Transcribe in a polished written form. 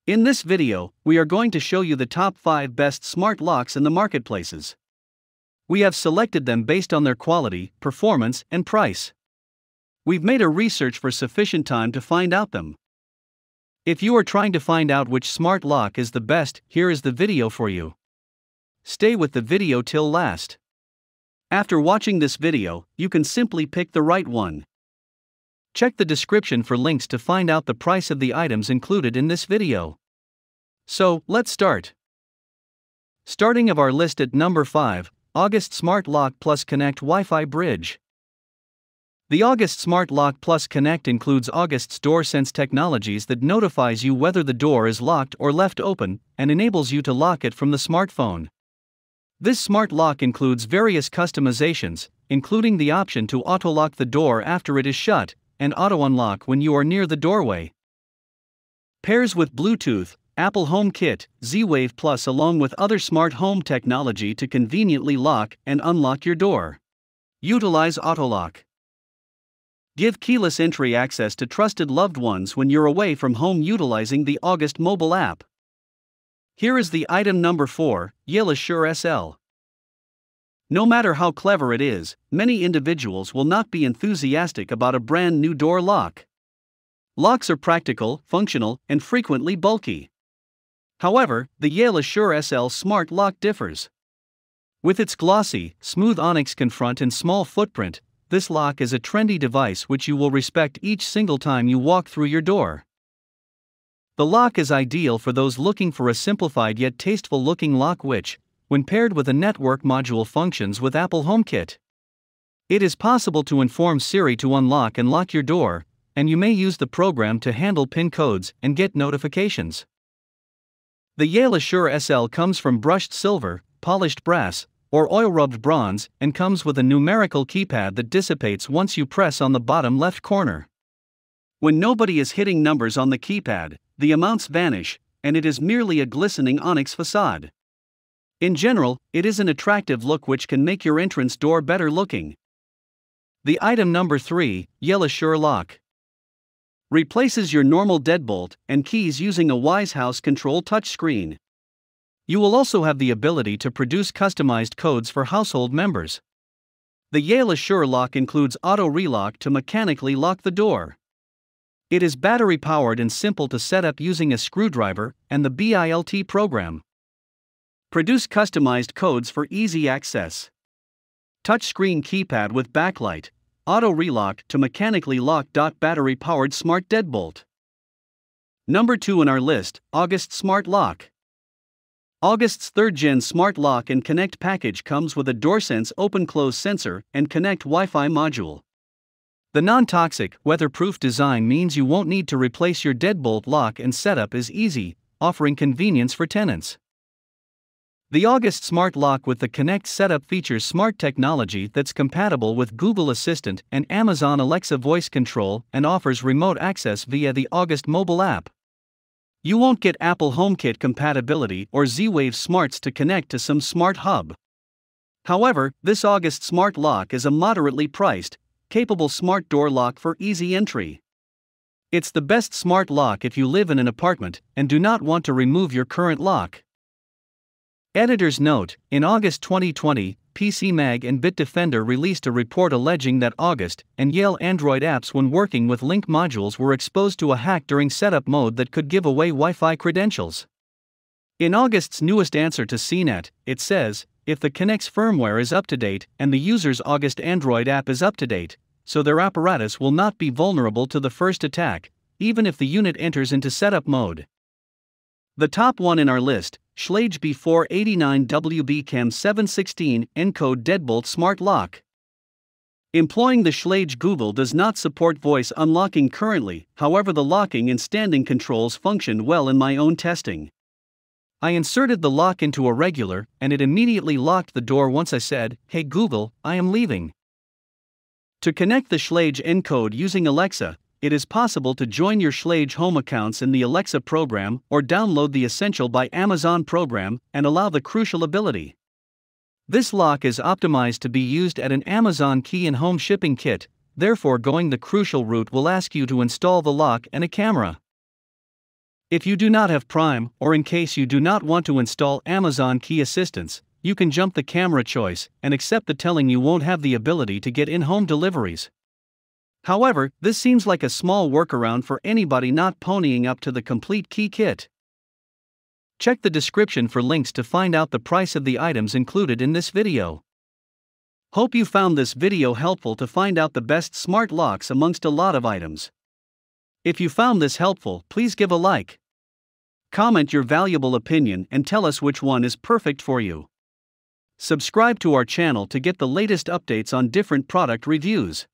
In this video, we are going to show you the top 5 best smart locks in the marketplaces. We have selected them based on their quality, performance, and price. We've made a research for sufficient time to find out them. If you are trying to find out which smart lock is the best, here is the video for you. Stay with the video till last. After watching this video, you can simply pick the right one. Check the description for links to find out the price of the items included in this video. So, let's start. Starting of our list at number 5, August Smart Lock Plus Connect Wi-Fi Bridge. The August Smart Lock Plus Connect includes August's DoorSense technologies that notifies you whether the door is locked or left open, and enables you to lock it from the smartphone. This smart lock includes various customizations, including the option to auto-lock the door after it is shut, and auto-unlock when you are near the doorway. Pairs with Bluetooth, Apple HomeKit, Z-Wave Plus along with other smart home technology to conveniently lock and unlock your door. Utilize auto-lock. Give keyless entry access to trusted loved ones when you're away from home utilizing the August mobile app. Here is the item number 4, Yale Assure SL. No matter how clever it is, many individuals will not be enthusiastic about a brand new door lock. Locks are practical, functional, and frequently bulky. However, the Yale Assure SL Smart Lock differs. With its glossy, smooth onyx confront and small footprint, this lock is a trendy device which you will respect each single time you walk through your door. The lock is ideal for those looking for a simplified yet tasteful-looking lock which, when paired with a network module, functions with Apple HomeKit. It is possible to inform Siri to unlock and lock your door, and you may use the program to handle PIN codes and get notifications. The Yale Assure SL comes from brushed silver, polished brass, or oil-rubbed bronze, and comes with a numerical keypad that dissipates once you press on the bottom left corner. When nobody is hitting numbers on the keypad, the amounts vanish, and it is merely a glistening onyx facade. In general, it is an attractive look which can make your entrance door better looking. The item number 3, Yale Assure Lock. Replaces your normal deadbolt and keys using a WiseHouse Control touchscreen. You will also have the ability to produce customized codes for household members. The Yale Assure Lock includes auto relock to mechanically lock the door. It is battery-powered and simple to set up using a screwdriver and the BILT program. Produce customized codes for easy access. Touchscreen keypad with backlight, auto relock to mechanically lock. Battery-powered smart deadbolt. Number 2 in our list, August Smart Lock. August's 3rd Gen Smart Lock and Connect package comes with a DoorSense open-close sensor and Connect Wi-Fi module. The non-toxic, weatherproof design means you won't need to replace your deadbolt lock, and setup is easy, offering convenience for tenants. The August Smart Lock with the Connect setup features smart technology that's compatible with Google Assistant and Amazon Alexa voice control and offers remote access via the August mobile app. You won't get Apple HomeKit compatibility or Z-Wave smarts to connect to some smart hub. However, this August Smart Lock is a moderately priced, capable smart door lock for easy entry. It's the best smart lock if you live in an apartment and do not want to remove your current lock. Editor's note: in August 2020, PCMag and Bitdefender released a report alleging that August and Yale Android apps, when working with Link modules, were exposed to a hack during setup mode that could give away Wi-Fi credentials. In August's newest answer to CNET, it says, if the Connect's firmware is up to date and the user's August Android app is up to date, so their apparatus will not be vulnerable to the first attack, even if the unit enters into setup mode. The top one in our list, Schlage B489WB Chem 716 Encode Deadbolt Smart Lock. Employing the Schlage Google does not support voice unlocking currently, however the locking and standing controls functioned well in my own testing. I inserted the lock into a regular, and it immediately locked the door once I said, "Hey Google, I am leaving." To connect the Schlage Encode using Alexa, it is possible to join your Schlage home accounts in the Alexa program or download the Essential by Amazon program and allow the crucial ability. This lock is optimized to be used at an Amazon key and home shipping kit, therefore going the crucial route will ask you to install the lock and a camera. If you do not have Prime, or in case you do not want to install Amazon Key Assistance, you can jump the camera choice and accept the telling you won't have the ability to get in-home deliveries. However, this seems like a small workaround for anybody not ponying up to the complete key kit. Check the description for links to find out the price of the items included in this video. Hope you found this video helpful to find out the best smart locks amongst a lot of items. If you found this helpful, please give a like. Comment your valuable opinion and tell us which one is perfect for you. Subscribe to our channel to get the latest updates on different product reviews.